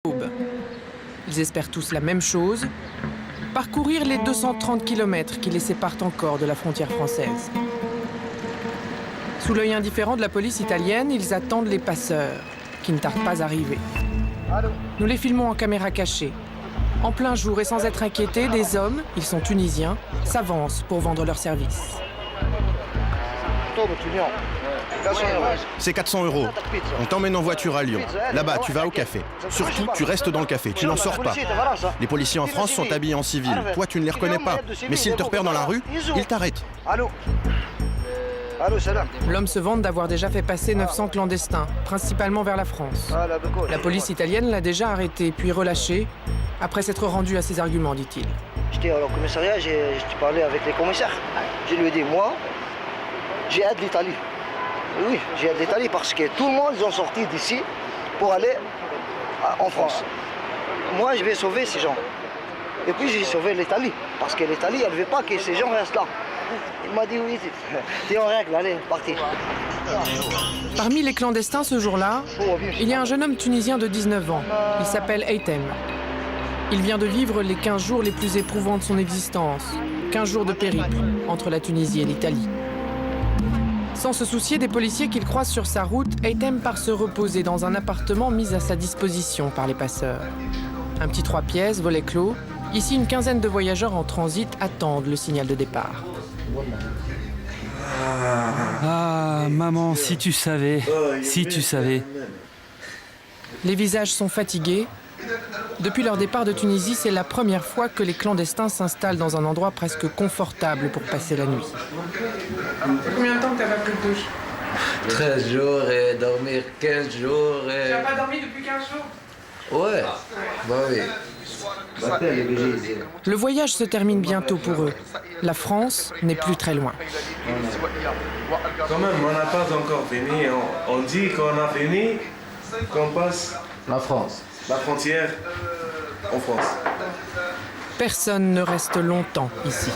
l'aube. Ils espèrent tous la même chose, parcourir les 230 km qui les séparent encore de la frontière française. Sous l'œil indifférent de la police italienne, ils attendent les passeurs, qui ne tardent pas à arriver. Nous les filmons en caméra cachée. En plein jour et sans être inquiétés, des hommes, ils sont tunisiens, s'avancent pour vendre leurs services. C'est 400 €. On t'emmène en voiture à Lyon. Là-bas, tu vas au café. Surtout, tu restes dans le café, tu n'en sors pas. Les policiers en France sont habillés en civil. Toi, tu ne les reconnais pas. Mais s'ils te repèrent dans la rue, ils t'arrêtent. L'homme se vante d'avoir déjà fait passer 900 clandestins, principalement vers la France. La police italienne l'a déjà arrêté, puis relâché, après s'être rendu à ses arguments, dit-il. J'étais au commissariat, j'ai parlé avec les commissaires. Je lui ai dit, moi, j'ai aide l'Italie. Oui, j'ai aide l'Italie parce que tout le monde, ils ont sorti d'ici pour aller en France. Moi, je vais sauver ces gens. Et puis, j'ai sauvé l'Italie, parce que l'Italie, elle ne veut pas que ces gens restent là. Il m'a dit, oui, t'es en règle, allez, partez. Parmi les clandestins ce jour-là, il y a un jeune homme tunisien de 19 ans. Il s'appelle Eitem. Il vient de vivre les 15 jours les plus éprouvants de son existence. 15 jours de périple entre la Tunisie et l'Italie. Sans se soucier des policiers qu'il croise sur sa route, Eitem part se reposer dans un appartement mis à sa disposition par les passeurs. Un petit 3 pièces, volet clos. Ici, une quinzaine de voyageurs en transit attendent le signal de départ. Ah, maman, si tu savais, si tu savais. Les visages sont fatigués. Depuis leur départ de Tunisie, c'est la première fois que les clandestins s'installent dans un endroit presque confortable pour passer la nuit. Combien de temps que t'as pas pris de douche? 13 jours et dormir 15 jours et... Tu n'as pas dormi depuis 15 jours? Ouais, bah oui. Le voyage se termine bientôt pour eux. La France n'est plus très loin. Quand même, on n'a pas encore fini. On dit qu'on a fini, qu'on passe La France. la frontière en France. Personne ne reste longtemps ici.